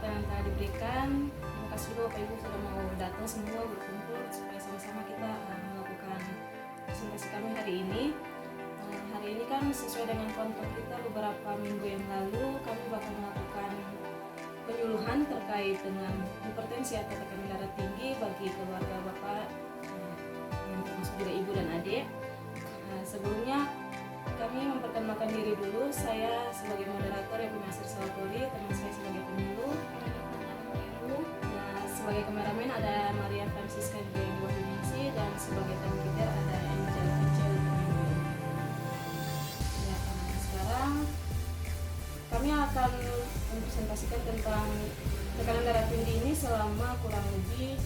kesempatan yang telah diberikan. Terima kasih juga Bapak Ibu sudah mau datang semua berkumpul supaya sama-sama kita melakukan presentasi kami hari ini. Hari ini kan sesuai dengan kontrak kita beberapa minggu yang lalu kami bakal melakukan penyuluhan terkait dengan hipertensi atau tekanan darah tinggi bagi keluarga Bapak yang termasuk juga ibu dan adik. Sebelumnya kami memperkenalkan diri dulu. Saya sebagai moderator yang Masir Salapori, teman saya sebagai penyuluh. Nah, sebagai kameramen ada Maria Francisca Wahyuningsi dan sebagai tamu ada Angel Kicau. Ya, sekarang kami akan mempresentasikan tentang tekanan darah tinggi ini selama kurang lebih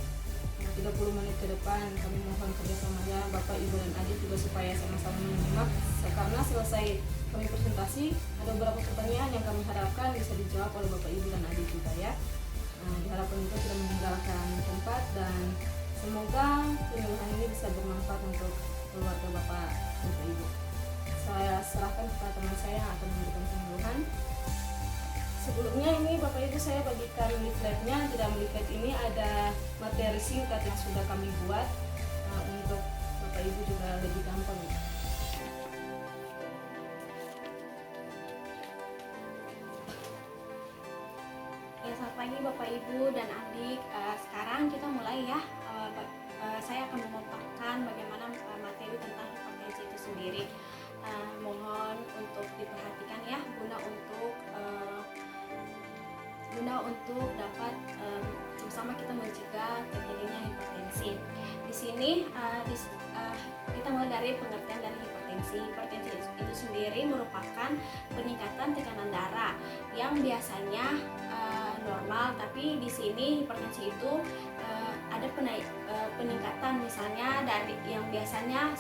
30 menit ke depan. Kami mohon kerjasamanya Bapak, Ibu, dan Adik juga supaya sama-sama menyimak, karena selesai kami presentasi ada beberapa pertanyaan yang kami harapkan bisa dijawab oleh Bapak, Ibu, dan Adik juga ya. Diharapkan juga tidak meninggalkan tempat dan semoga penyuluhan ini bisa bermanfaat untuk keluarga Bapak, Ibu. Saya serahkan kepada teman saya yang akan memberikan penyuluhan. Sebelumnya ini Bapak Ibu saya bagikan leafletnya. Di dalam leaflet ini ada materi singkat yang sudah kami buat untuk Bapak Ibu juga lebih gampang. Ya, selamat pagi Bapak Ibu dan adik. Sekarang kita mulai ya. Saya akan memaparkan bagaimana materi tentang hipertensi itu sendiri. Mohon untuk diperhatikan ya, guna untuk dapat bersama kita mencegah terjadinya hipertensi. Di sini kita mulai dari pengertian dari hipertensi. Hipertensi itu sendiri merupakan peningkatan tekanan darah yang biasanya normal, tapi di sini hipertensi itu ada peningkatan, misalnya dari yang biasanya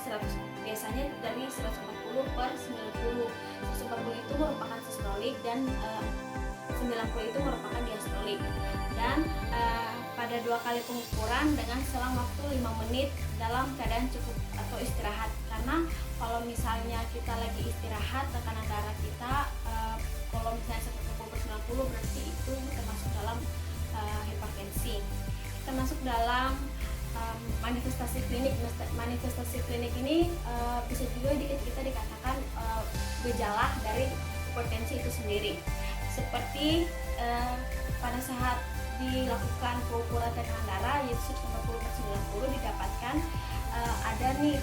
dari 140 per 90. 140 itu merupakan sistolik dan 90 itu merupakan diastolik. Dan pada 2 kali pengukuran dengan selang waktu 5 menit dalam keadaan cukup atau istirahat. Karena kalau misalnya kita lagi istirahat, tekanan darah kita kalau misalnya 140 per 90 berarti itu termasuk dalam hipertensi. Termasuk dalam manifestasi klinik. Manifestasi klinik ini bisa juga kita dikatakan gejala dari hipertensi itu sendiri. Seperti pada saat dilakukan pengukuran tekanan darah yaitu 140/90 didapatkan ada nih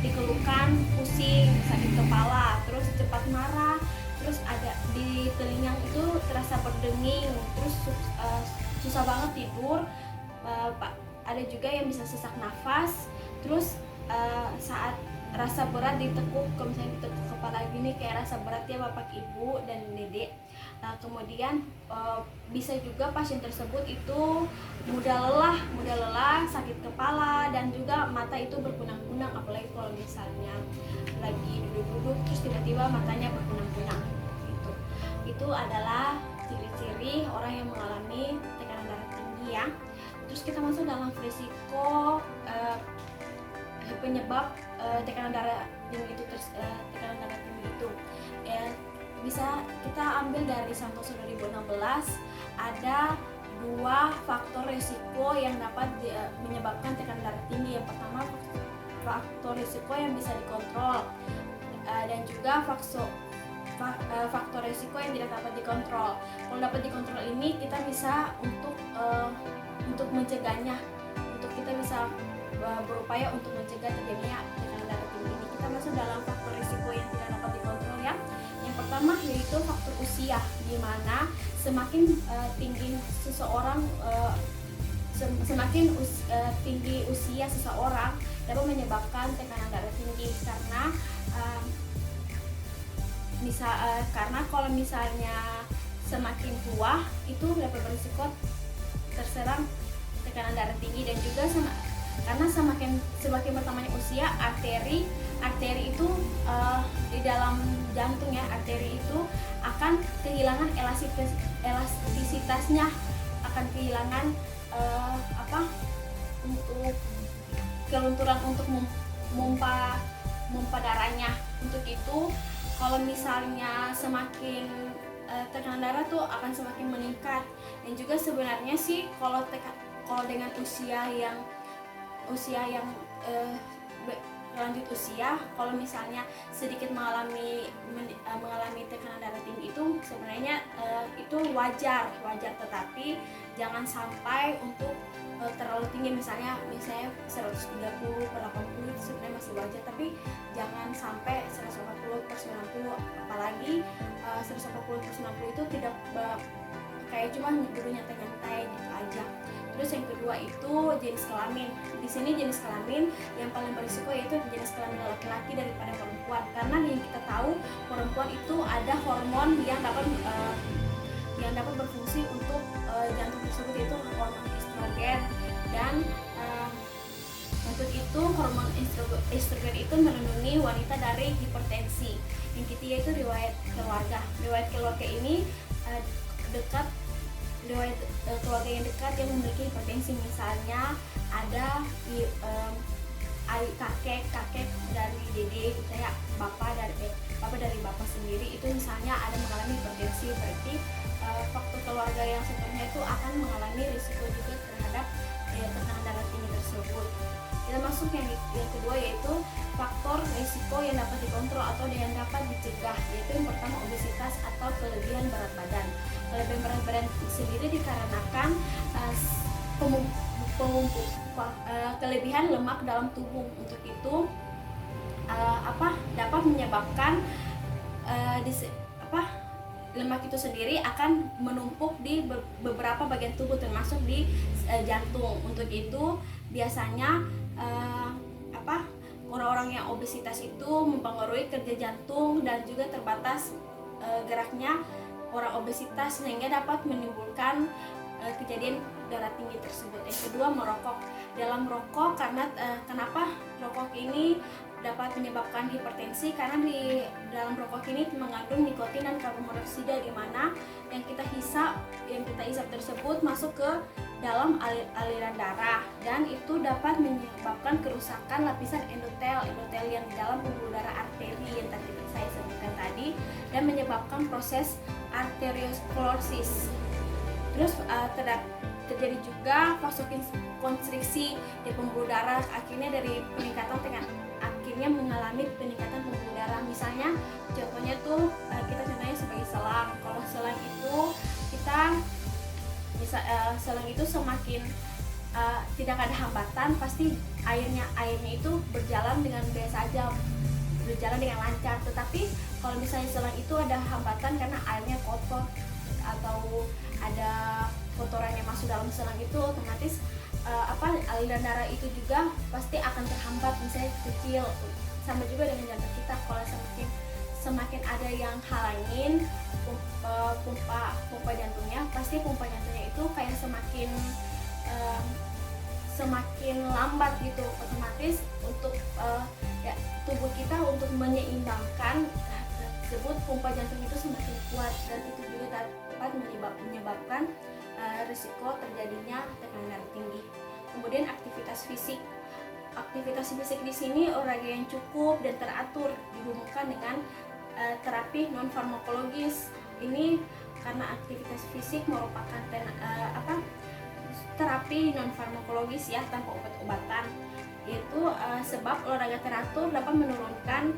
dikeluhkan pusing, sakit kepala, terus cepat marah, terus ada di telinga itu terasa berdenging, terus susah banget tidur, ada juga yang bisa sesak nafas, terus saat rasa berat ditekuk, kalau misalnya ditekuk kepala gini kayak rasa berat ya Bapak, Ibu, dan Dedek. Kemudian bisa juga pasien tersebut itu mudah lelah, sakit kepala, dan juga mata itu berkunang-kunang, apalagi kalau misalnya lagi duduk-duduk terus tiba-tiba matanya berkunang-kunang. Itu adalah ciri-ciri orang yang mengalami tekanan darah tinggi ya. Terus kita masuk dalam risiko penyebab tekanan darah tinggi itu bisa kita ambil dari Santoso 2016. Ada 2 faktor risiko yang dapat menyebabkan tekanan darah tinggi. Yang pertama faktor risiko yang bisa dikontrol dan juga faktor risiko yang tidak dapat dikontrol. Kalau dapat dikontrol ini kita bisa untuk mencegahnya, kita bisa berupaya untuk mencegah terjadinya tekanan darah tinggi ini. Kita masuk dalam faktor risiko yang tidak dapat dikontrol ya. Yang pertama yaitu faktor usia, di mana semakin tinggi seseorang, tinggi usia seseorang dapat menyebabkan tekanan darah tinggi, karena kalau misalnya semakin tua itu dapat berisiko terserang tekanan darah tinggi. Dan juga karena semakin bertambahnya usia, arteri itu di dalam jantung ya, arteri itu akan kehilangan elastisitasnya, akan kehilangan untuk kelunturan untuk memompa darahnya. Untuk itu kalau misalnya semakin tekanan darah tuh akan semakin meningkat. Dan juga sebenarnya sih kalau dengan usia yang lanjut usia, kalau misalnya sedikit mengalami tekanan darah tinggi itu sebenarnya itu wajar, tetapi jangan sampai untuk terlalu tinggi, misalnya 130/80 itu sebenarnya masih wajar, tapi jangan sampai 180/90, apalagi 180/90 itu tidak kayak cuma dulu nyantai-nyantai gitu aja. Terus yang kedua itu jenis kelamin. Di sini jenis kelamin yang paling berisiko yaitu jenis kelamin laki-laki daripada perempuan, karena yang kita tahu perempuan itu ada hormon yang dapat berfungsi untuk jantung tersebut, yaitu hormon estrogen. Dan untuk itu hormon estrogen itu melindungi wanita dari hipertensi. Yang ketiga itu riwayat keluarga ini keluarga yang dekat yang memiliki hipertensi, misalnya ada kakek dari dede, misalnya bapak dari bapak sendiri itu misalnya ada mengalami hipertensi, berarti faktor keluarga yang sebelumnya itu akan mengalami risiko juga terhadap tekanan darah tinggi tersebut. Kita masuk yang kedua, yaitu faktor risiko yang dapat dikontrol atau yang dapat dicegah, yaitu yang pertama obesitas atau kelebihan berat badan. Kelebihan berat badan sendiri dikarenakan kelebihan lemak dalam tubuh. Untuk itu dapat menyebabkan lemak itu sendiri akan menumpuk di beberapa bagian tubuh, termasuk di jantung. Untuk itu biasanya orang-orang yang obesitas itu mempengaruhi kerja jantung dan juga terbatas geraknya orang obesitas, sehingga dapat menimbulkan kejadian darah tinggi tersebut. Yang kedua, merokok. Dalam merokok, karena kenapa rokok ini dapat menyebabkan hipertensi, karena di dalam rokok ini mengandung nikotin dan karbon monoksida, di mana yang kita hisap tersebut masuk ke dalam aliran darah, dan itu dapat menyebabkan kerusakan lapisan endotel yang di dalam pembuluh darah arteri yang tadi saya sebutkan tadi, dan menyebabkan proses arteriosklerosis. Terus terjadi juga vasokonstriksi di pembuluh darah, akhirnya mengalami peningkatan pembuluh darah. Misalnya contohnya tuh kita contohnya sebagai selang. Kalau selang itu selang itu semakin tidak ada hambatan, pasti airnya itu berjalan dengan biasa aja, berjalan dengan lancar. Tetapi kalau misalnya selang itu ada hambatan karena airnya kotor atau ada kotoran yang masuk dalam selang, itu otomatis aliran darah itu juga pasti akan terhambat, misalnya kecil. Sama juga dengan jantung kita, kalau semakin ada yang halangin pompa jantungnya, pasti pompa jantungnya itu kayak semakin lambat gitu. Otomatis untuk tubuh kita untuk menyeimbangkan tersebut, pompa jantung itu semakin kuat, dan itu juga dapat menyebabkan risiko terjadinya tekanan darah tinggi. Kemudian aktivitas fisik di sini olahraga yang cukup dan teratur dihubungkan dengan terapi non farmakologis. Ini karena aktivitas fisik merupakan terapi non farmakologis ya, tanpa obat-obatan, yaitu sebab olahraga teratur dapat menurunkan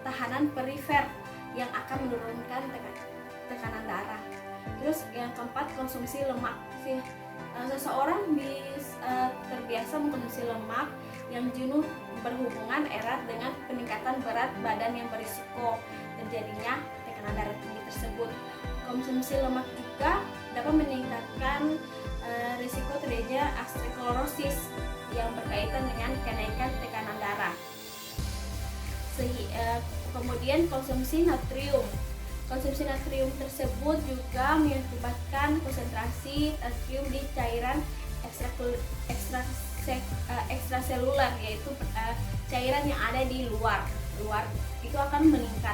tahanan perifer yang akan menurunkan tekanan darah. Terus yang keempat, konsumsi lemak. Seseorang terbiasa mengkonsumsi lemak yang jenuh berhubungan erat dengan peningkatan berat badan yang berisiko terjadinya tekanan darah tinggi tersebut. Konsumsi lemak juga dapat meningkatkan risiko terjadinya aterosklerosis yang berkaitan dengan kenaikan tekanan darah. Kemudian konsumsi natrium. Konsumsi natrium tersebut juga mengakibatkan konsentrasi natrium di cairan ekstraseluler, yaitu cairan yang ada di luar itu akan meningkat.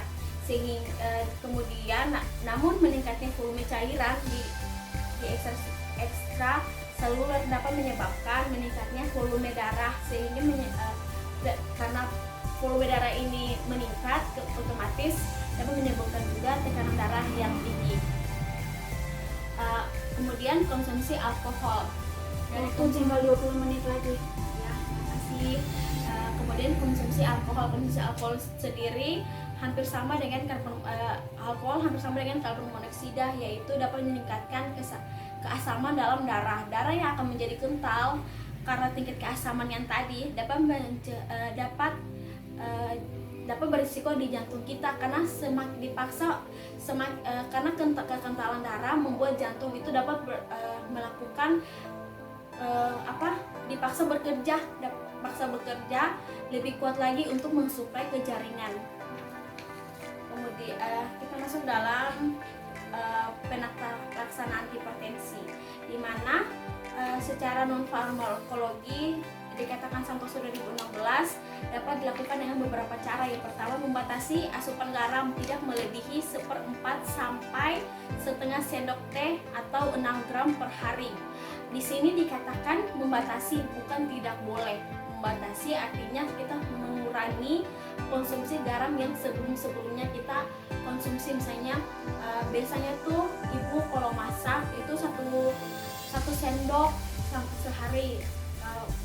Kemudian namun meningkatnya volume cairan di ekstraseluler dapat menyebabkan meningkatnya volume darah, sehingga karena volume darah ini meningkat, otomatis dapat menyebabkan juga tekanan darah yang tinggi. Kemudian konsumsi alkohol. Dari Waktu tinggal 20 menit lagi. Ya, makasih. Kemudian konsumsi alkohol sendiri hampir sama dengan alkohol hampir sama dengan karbon monoksida, yaitu dapat meningkatkan keasaman dalam darah. Darah yang akan menjadi kental karena tingkat keasaman yang tadi dapat berisiko di jantung kita, karena semakin dipaksa karena kekentalan darah membuat jantung itu dapat melakukan dipaksa bekerja lebih kuat lagi untuk mensuplai ke jaringan. Kemudian kita masuk dalam pelaksanaan hipertensi, di mana secara non farmakologi dikatakan Santoso 2016 dapat dilakukan dengan beberapa cara. Yang pertama, membatasi asupan garam tidak melebihi 1/4 sampai setengah sendok teh atau 6 gram per hari. Di sini dikatakan membatasi, bukan tidak boleh. Membatasi artinya kita mengurangi konsumsi garam yang sebelum-sebelumnya kita konsumsi. Misalnya biasanya tuh ibu kalau masak itu satu sendok sampai sehari.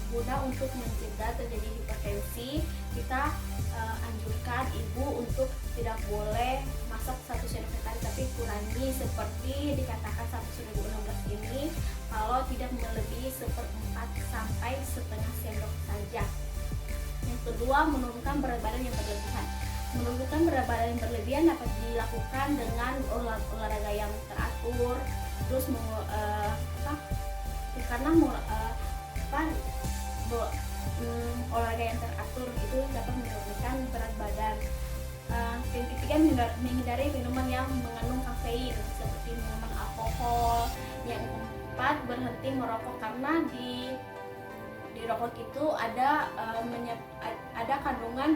Guna untuk mencegah terjadi hipertensi, kita anjurkan ibu untuk tidak boleh masak 1 sendok sehari, tapi kurangi seperti dikatakan Santoso 2016 ini, kalau tidak melebihi 1/4 sampai setengah sendok saja. Yang kedua, menurunkan berat badan yang berlebihan. Menurunkan berat badan yang berlebihan dapat dilakukan dengan olahraga yang teratur, terus olahraga yang teratur itu dapat menurunkan berat badan. Yang ketiga, menghindari minuman yang mengandung kafein seperti minuman alkohol. Yang keempat, berhenti merokok, karena di rokok itu ada kandungan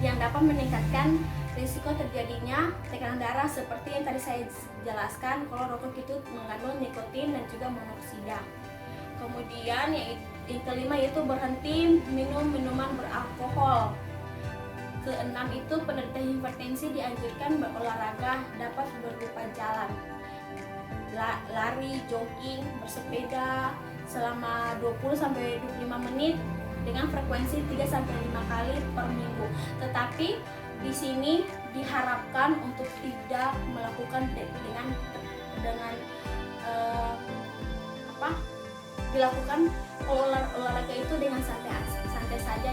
yang dapat meningkatkan risiko terjadinya tekanan darah, seperti yang tadi saya jelaskan kalau rokok itu mengandung nikotin dan juga monoksida. Kemudian yang kelima yaitu berhenti minum minuman beralkohol. Keenam itu penderita hipertensi dianjurkan berolahraga, dapat berupa jalan, lari, jogging, bersepeda selama 20-25 menit dengan frekuensi 3-5 kali per minggu. Tetapi di sini diharapkan untuk tidak melakukan dilakukan olahraga itu dengan santai saja.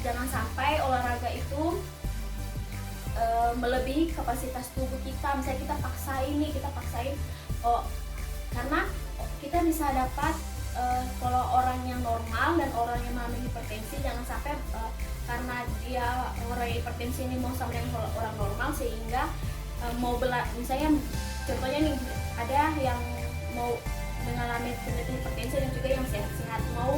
Jangan sampai olahraga itu melebihi kapasitas tubuh kita. Misalnya kita paksain karena kita bisa dapat kalau orang yang normal dan orang yang mengalami hipertensi, jangan sampai karena dia orang hipertensi ini mau sama dengan orang normal, sehingga misalnya contohnya nih, ada yang mau mengalami hipertensi dan juga yang sehat-sehat mau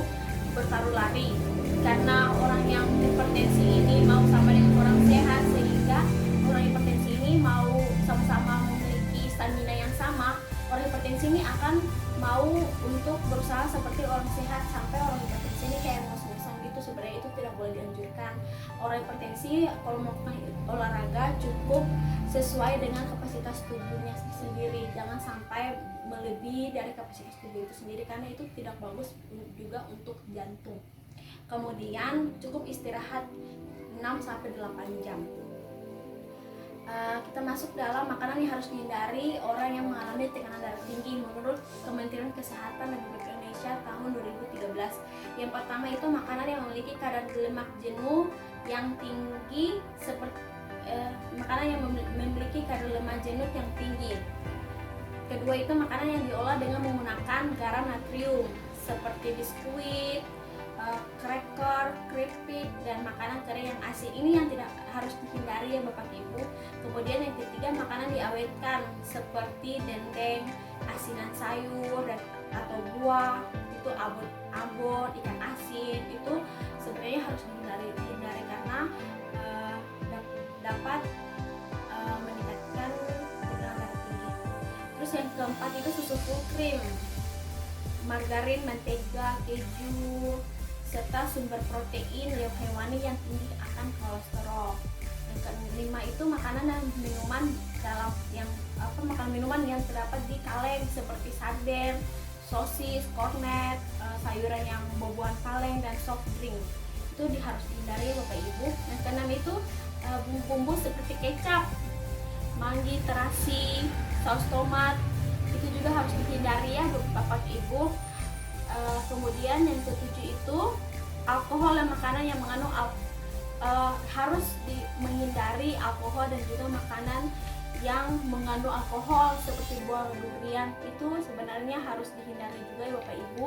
bertaruh lari, karena orang yang hipertensi ini mau sama dengan orang sehat, sehingga orang hipertensi ini mau sama-sama memiliki stamina yang sama. Orang hipertensi ini akan mau untuk berusaha seperti orang sehat, sampai orang hipertensi ini kayak ngos-ngosan gitu. Sebenarnya itu tidak boleh dianjurkan. Orang hipertensi kalau melakukan olahraga cukup sesuai dengan kapasitas tubuhnya sendiri, jangan sampai melebihi dari kapasitas tubuh itu sendiri, karena itu tidak bagus juga untuk jantung. Kemudian cukup istirahat 6-8 jam. Kita masuk dalam makanan yang harus dihindari orang yang mengalami tekanan darah tinggi menurut Kementerian Kesehatan Republik Indonesia tahun 2013. Yang pertama itu makanan yang memiliki kadar lemak jenuh yang tinggi, seperti makanan yang memiliki kadar lemak jenuh yang tinggi. Kedua itu makanan yang diolah dengan menggunakan garam natrium seperti biskuit, cracker, keripik, dan makanan kering yang asin. Ini yang tidak harus dihindari ya Bapak Ibu. Kemudian yang ketiga, makanan diawetkan seperti dendeng, asinan sayur atau buah, itu abon, ikan asin, itu sebenarnya harus dihindari karena dapat meningkatkan tekanan darah tinggi. Terus yang keempat itu susu full cream, margarin, mentega, keju, serta sumber protein hewani yang tinggi akan kolesterol. Yang 5 itu makanan dan minuman dalam yang makanan minuman yang terdapat di kaleng seperti sarden, sosis, kornet, sayuran yang buah-buahan kaleng dan soft drink. Itu harus dihindari Bapak Ibu. Yang keenam itu bumbu-bumbu seperti kecap, manggi, terasi, saus tomat, itu juga harus dihindari ya Bapak Ibu. Kemudian yang ketujuh itu alkohol dan makanan yang mengandung harus menghindari alkohol dan juga makanan yang mengandung alkohol seperti buah durian, itu sebenarnya harus dihindari juga ya Bapak Ibu,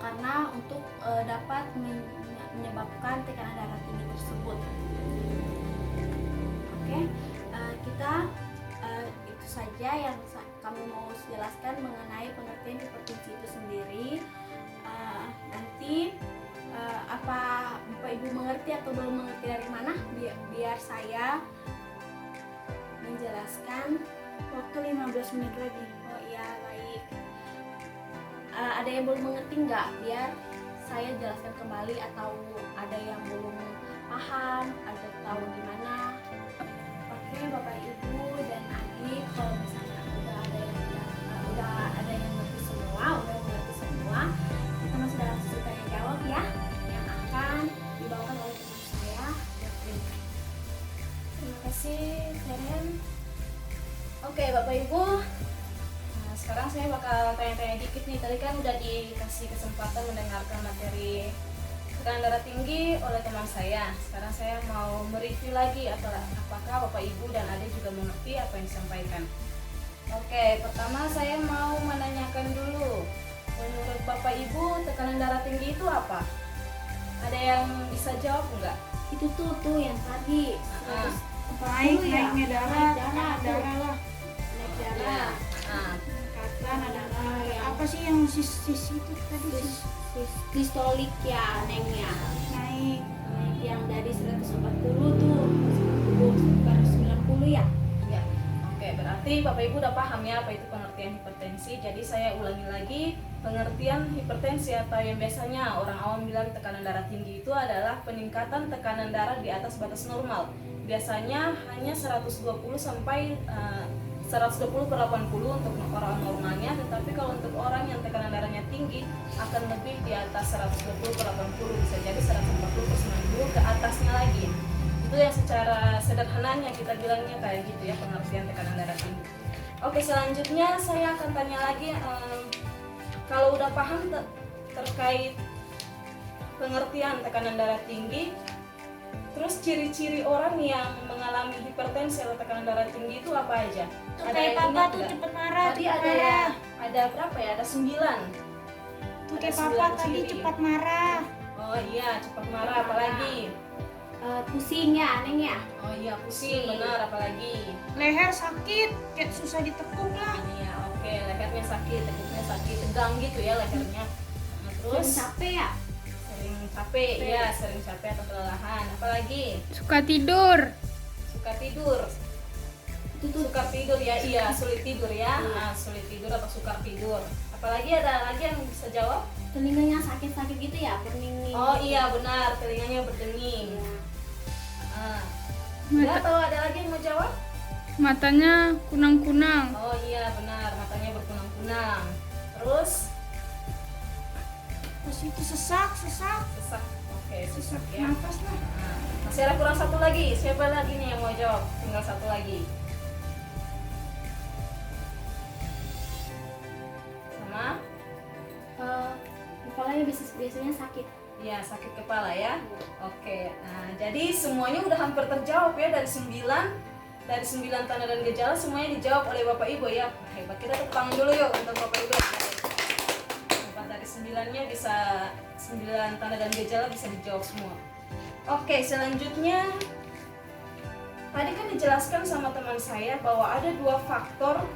karena untuk dapat menyebabkan tekanan darah tinggi tersebut. Oke, kita itu saja yang kami mau jelaskan mengenai pengertian hipertensi itu sendiri. Nanti apa Bapak Ibu mengerti atau belum mengerti dari mana, biar saya menjelaskan. Waktu 15 menit lagi. Oh iya, baik. Ada yang belum mengerti nggak? Biar saya jelaskan kembali, atau ada yang belum paham, ada tahu gimana? Oke Bapak Ibu dan adik, kalau misalnya udah ada yang mengerti semua, kita masih dalam sesi tanya jawab ya, yang akan dibawakan oleh teman saya, Catherine. Terima kasih, Karen. Oke, Bapak Ibu. Nah, sekarang saya bakal tanya-tanya dikit nih. Tadi kan udah dikasih kesempatan mendengarkan materi tekanan darah tinggi oleh teman saya. Sekarang saya mau mereview lagi apakah Bapak Ibu dan adik juga mengerti apa yang disampaikan. Oke, pertama saya mau menanyakan dulu. Menurut Bapak Ibu, tekanan darah tinggi itu apa? Ada yang bisa jawab nggak? Itu tuh yang tadi Naiknya darah lah. naik Ya. darah. Nah, Kata ada yang apa sih yang sis itu tadi distolik ya nengnya, naik. naik yang dari 140 tuh 90 ya. ya. Oke, berarti Bapak Ibu udah paham ya apa itu pengertian hipertensi. Jadi saya ulangi lagi, pengertian hipertensi atau yang biasanya orang awam bilang tekanan darah tinggi itu adalah peningkatan tekanan darah di atas batas normal. Biasanya hanya 120 sampai 120/80 untuk orang normalnya, tetapi kalau untuk orang yang tekanan darahnya tinggi akan lebih di atas 120/80, bisa jadi 140/90 ke atasnya lagi. Itu yang secara sederhananya kita bilangnya kayak gitu ya, pengertian tekanan darah tinggi. Oke, selanjutnya saya akan tanya lagi, kalau udah paham terkait pengertian tekanan darah tinggi, terus ciri-ciri orang yang mengalami hipertensi atau tekanan darah tinggi itu apa aja? Tuh Ada kayak yang papa ingat tuh nggak? cepet marah. Tadi cepet ada marah. ada berapa ya? Ada 9. Tuh Ada kayak 9 papa tadi ciri. cepat marah. Oh iya, cepat marah, apalagi? Pusing ya neng ya. Oh iya, pusing, benar, apalagi? Leher sakit, kayak susah ditekuk lah. Iya, oke, lehernya sakit, tekuknya sakit, tegang gitu ya lehernya. Nah, Terus terus capek ya. sering capek, ya sering capek atau kelelahan. Apalagi? Suka tidur. Suka tidur. Itu tuh Sukar tidur ya, iya, sulit tidur ya. Iya. Nah, sulit tidur atau sukar tidur. Apalagi ada lagi yang bisa jawab? telinganya sakit-sakit gitu ya, berdenging. Oh iya, benar, telinganya berdenging. Iya. Ah. Mata- Ya, atau ada lagi yang mau jawab? Matanya kunang-kunang. Oh iya, benar, matanya berkunang-kunang. Terus Terus itu sesak. sesak. Oke, sesak ya. Nafas lah. Nah, masih ada kurang satu lagi. Siapa lagi nih yang mau jawab? Tinggal satu lagi. Sama? Kepalanya biasanya sakit. Ya, sakit kepala ya. Oke. Nah, jadi semuanya udah hampir terjawab ya, dari 9 tanda dan gejala semuanya dijawab oleh Bapak Ibu ya. Hebat, kita tepuk tangan dulu yuk untuk Bapak Ibu. Hebat, dari 9-nya bisa 9 tanda dan gejala bisa dijawab semua. Oke, selanjutnya tadi kan dijelaskan sama teman saya bahwa ada 2 faktor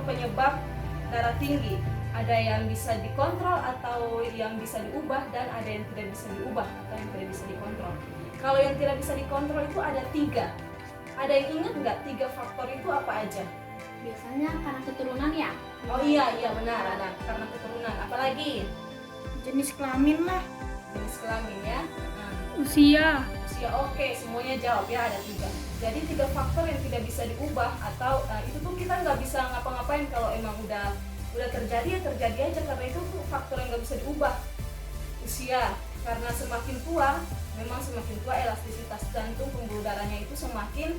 penyebab darah tinggi. Ada yang bisa dikontrol atau yang bisa diubah, dan ada yang tidak bisa diubah atau yang tidak bisa dikontrol. Kalau yang tidak bisa dikontrol itu ada 3. Ada yang ingat nggak 3 faktor itu apa aja? Biasanya karena keturunan ya. Oh iya benar, ada karena keturunan. Apalagi Jenis kelamin lah. jenis kelamin ya. Nah, Usia. Usia, oke, semuanya jawab ya, ada 3. Jadi 3 faktor yang tidak bisa diubah atau itu tuh kita nggak bisa ngapa-ngapain kalau emang udah terjadi ya terjadi aja, karena itu tuh faktor yang nggak bisa diubah. Usia, karena semakin tua memang semakin tua elastisitas jantung pembuluh darahnya itu semakin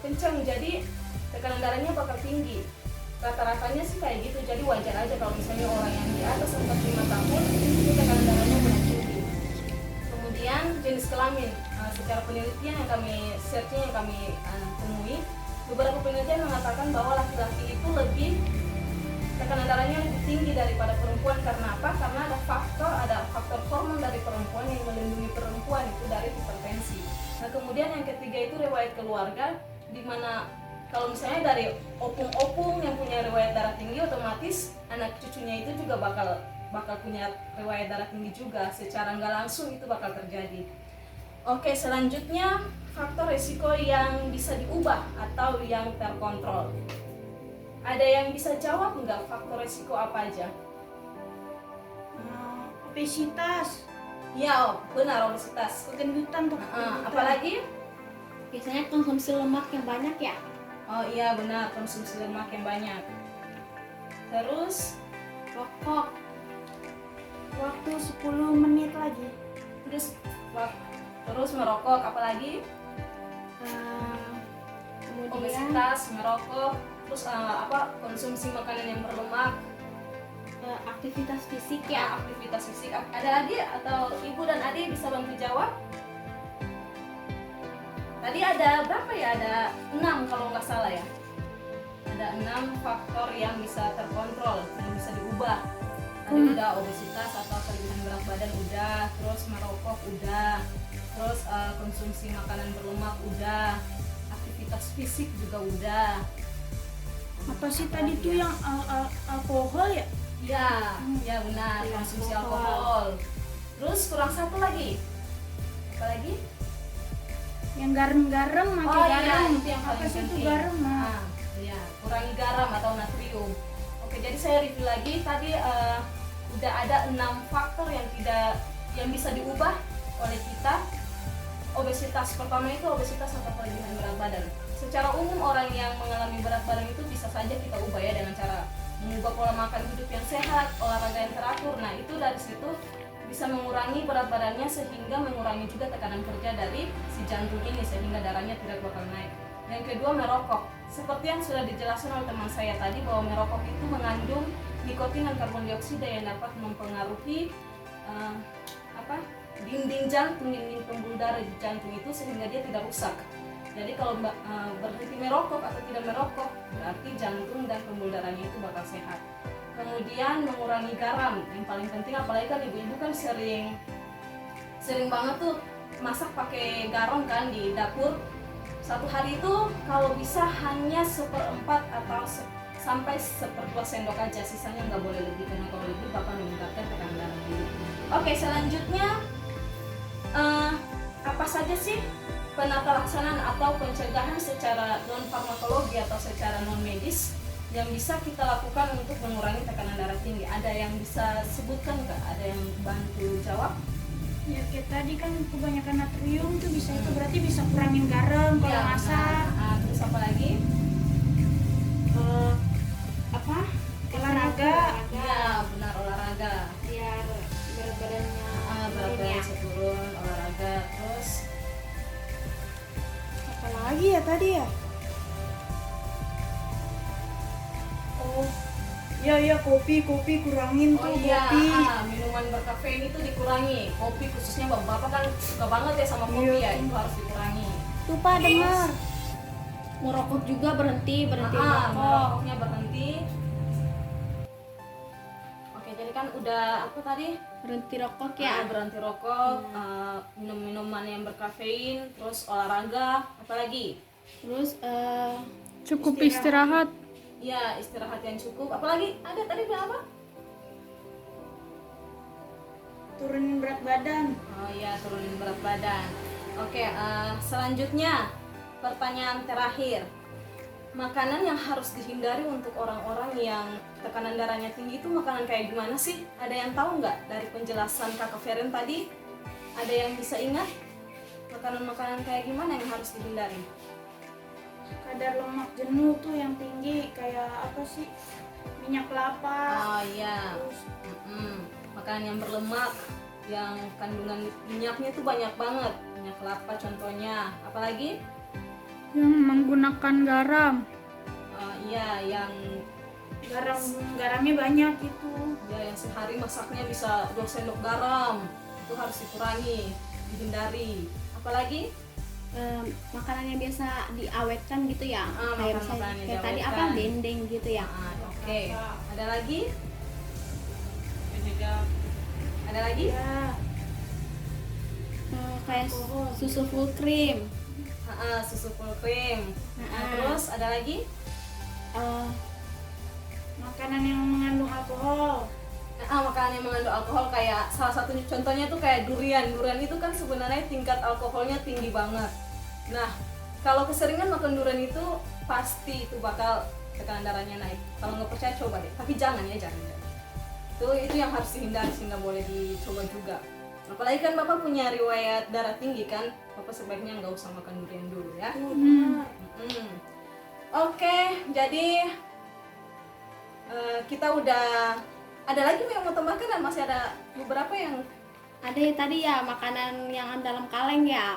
kencang, jadi tekanan darahnya bakal tinggi. Rata-ratanya sih kayak gitu, jadi wajar aja kalau misalnya orang yang di atas 45 tahun itu tekanan darahnya mulai tinggi. Kemudian jenis kelamin, secara penelitian yang kami searching, yang kami temui, beberapa penelitian mengatakan bahwa laki-laki itu lebih tekanan darahnya lebih tinggi daripada perempuan. Karena apa? Karena ada faktor hormon dari perempuan yang melindungi perempuan itu dari hipertensi. Nah, kemudian yang ketiga itu riwayat keluarga, di mana kalau misalnya dari opung-opung yang punya riwayat darah tinggi, otomatis anak cucunya itu juga bakal punya riwayat darah tinggi juga, secara nggak langsung itu bakal terjadi. Oke, selanjutnya faktor risiko yang bisa diubah atau yang terkontrol. Ada yang bisa jawab nggak faktor risiko apa aja? Obesitas, Ya, benar, obesitas. kegendutan tuh. Apalagi? Biasanya konsumsi lemak yang banyak ya. Oh iya benar, konsumsi lemak yang banyak. Terus Rokok. Waktu 10 menit lagi. terus merokok, apalagi? Kemudian Obesitas, merokok, terus konsumsi makanan yang berlemak, aktivitas fisik ya, ya. aktivitas fisik. Ada adik atau ibu dan adik bisa bantu jawab? Tadi ada berapa ya? Ada 6 kalau nggak salah ya. Ada 6 faktor yang bisa terkontrol, yang bisa diubah. Tadi udah obesitas atau kelebihan berat badan udah, terus merokok udah, terus konsumsi makanan berlemak udah, aktivitas fisik juga udah. Apa sih tadi tuh yang alkohol ya? Ya, ya benar, Iya, konsumsi alkohol. alkohol. Terus kurang satu lagi. Apa lagi? Yang garam-garam, pakai Oh garam. iya, itu yang Apa paling sih itu penting. garam? Ya, kurangi garam atau natrium. Oke, jadi saya review lagi. Tadi udah ada 6 faktor yang bisa diubah oleh kita. Obesitas, pertama itu obesitas atau kelebihan berat badan. Secara umum orang yang mengalami berat badan itu bisa saja kita ubah ya dengan cara mengubah pola makan hidup yang sehat, olahraga yang teratur. Nah, itu dari situ bisa mengurangi berat badannya, sehingga mengurangi juga tekanan kerja dari si jantung ini, sehingga darahnya tidak bakal naik. Yang kedua, merokok. Seperti yang sudah dijelaskan oleh teman saya tadi, bahwa merokok itu mengandung nikotin dan karbon dioksida yang dapat mempengaruhi dinding jantung, dinding pembuluh darah di jantung itu, sehingga dia tidak rusak. Jadi kalau berhenti merokok atau tidak merokok, berarti jantung dan pembuluh darahnya itu bakal sehat. Kemudian mengurangi garam, yang paling penting, apalagi kan ibu-ibu kan sering banget tuh masak pakai garam kan di dapur. Satu hari itu kalau bisa hanya 1/4 atau sampai 1/2 sendok aja, sisanya nggak boleh lebih, karena kalau lebih bakal meningkatkan tekanan darah tinggi. Oke, selanjutnya apa saja sih penata laksanaan atau pencegahan secara non farmakologi atau secara non medis yang bisa kita lakukan untuk mengurangi tekanan darah tinggi? Ada yang bisa sebutkan nggak? Ada yang bantu jawab? Ya kayak tadi kan kebanyakan natrium tuh bisa, itu berarti bisa kurangin garam kalau Ya, masak. terus apa lagi? Olahraga. Ya benar, olahraga. Biar berat badannya Berat turun badan ya. bisa turun, olahraga. Terus Apa lagi ya tadi ya? Oh, ya kopi kurangin tuh kopi. minuman berkafein itu dikurangi. Kopi khususnya bapak kan suka banget ya sama kopi Iya. ya, itu harus dikurangi. Tuh Pak, dengar. Merokok juga berhenti merokok. Merokoknya berhenti. Oke, jadi kan udah apa tadi? Berhenti rokok ya. Berhenti rokok, minum minuman yang berkafein, terus olahraga, apalagi? Terus Cukup istirahat. Ya, istirahat yang cukup. Apalagi? Ada tadi bilang apa? Turunin berat badan. Oh iya, turunin berat badan. Oke, selanjutnya pertanyaan terakhir. Makanan yang harus dihindari untuk orang-orang yang tekanan darahnya tinggi itu makanan kayak gimana sih? Ada yang tahu nggak dari penjelasan Kakak Feren tadi? Ada yang bisa ingat? makanan-makanan kayak gimana yang harus dihindari? Kadar lemak jenuh tuh yang tinggi kayak apa sih? Minyak kelapa. Oh iya. Terus Makanan yang berlemak, yang kandungan minyaknya tuh banyak banget. Minyak kelapa contohnya. Apalagi? Yang menggunakan garam. Iya, yang garamnya banyak itu. ya yang sehari masaknya bisa 2 sendok garam. Itu harus dikurangi, dihindari. Apalagi? Makanan yang biasa diawetkan gitu ya, kayak makanan yang kayak tadi diawetkan. apa dendeng gitu ya. Oke. Ada lagi? Ada lagi? Ya, Kayak susu full cream. Susu full cream. Terus ada lagi? makanan yang mengandung alkohol. Makanan yang mengandung alkohol kayak salah satu contohnya tuh kayak durian. Durian itu kan sebenarnya tingkat alkoholnya tinggi banget. Nah, kalau keseringan makan durian itu pasti itu bakal tekanan darahnya naik. Kalau nggak percaya coba deh. Tapi jangan ya, jangan. Itu yang harus dihindari sih, nggak boleh dicoba juga. Apalagi kan Bapak punya riwayat darah tinggi kan, Bapak sebaiknya nggak usah makan durian dulu ya. Oke, jadi kita udah ada lagi yang mau tambahkan dan masih ada beberapa yang Ada ya tadi ya makanan yang dalam kaleng ya.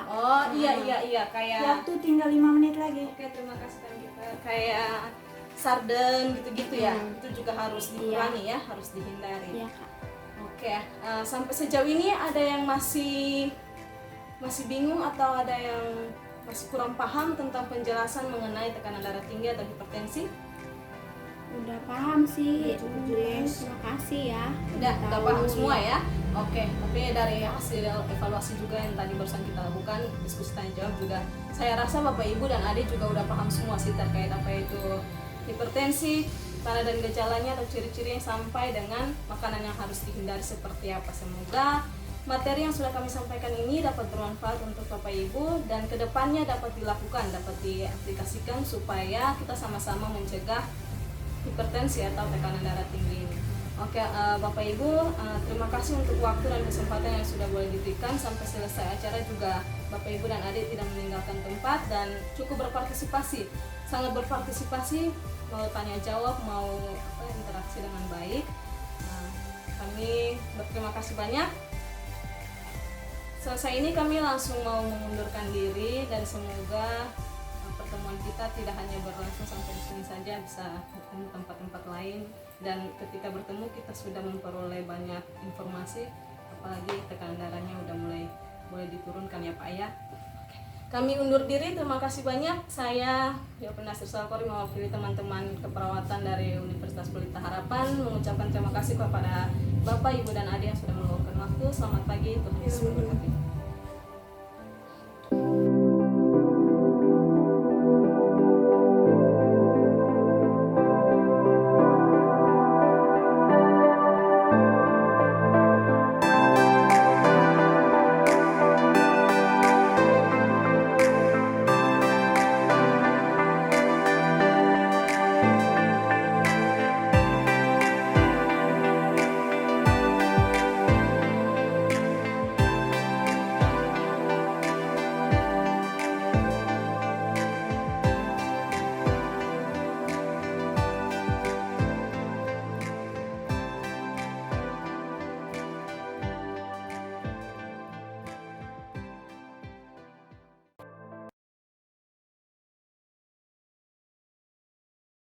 iya kayak Waktu tinggal 5 menit lagi. oke, terima kasih kan kita kayak sarden gitu-gitu ya. Itu juga harus dikurangi ya, harus dihindari. Iya Kak. Oke, sampai sejauh ini ada yang masih bingung atau ada yang masih kurang paham tentang penjelasan mengenai tekanan darah tinggi atau hipertensi? Udah paham sih. Cukup jelas. Terima kasih ya. Udah Tahu paham semua ya. ya? Oke, tapi dari hasil evaluasi juga yang tadi barusan kita lakukan, diskusi tanya jawab juga, saya rasa Bapak Ibu dan Adik juga udah paham semua sih terkait apa itu hipertensi, tanda dan gejalanya atau ciri-cirinya sampai dengan makanan yang harus dihindari seperti apa. Semoga materi yang sudah kami sampaikan ini dapat bermanfaat untuk Bapak Ibu dan kedepannya dapat dilakukan, dapat diaplikasikan supaya kita sama-sama mencegah hipertensi atau tekanan darah tinggi ini. Oke, Bapak Ibu, terima kasih untuk waktu dan kesempatan yang sudah boleh diberikan. Sampai selesai acara juga Bapak Ibu dan Adik tidak meninggalkan tempat dan cukup berpartisipasi, sangat berpartisipasi, mau tanya jawab, mau interaksi dengan baik. Kami berterima kasih banyak. Selesai ini kami langsung mau mengundurkan diri dan semoga pertemuan kita tidak hanya berlangsung sampai di sini saja, bisa bertemu tempat-tempat lain dan ketika bertemu kita sudah memperoleh banyak informasi, apalagi tekanan darahnya udah mulai boleh diturunkan ya Pak ya. Oke. Kami undur diri, terima kasih banyak. Saya Yopi Nasir Salkori mewakili teman-teman keperawatan dari Universitas Pelita Harapan mengucapkan terima kasih kepada Bapak, Ibu dan Adik yang sudah meluangkan waktu. Selamat pagi, Tuhan Yesus memberkati.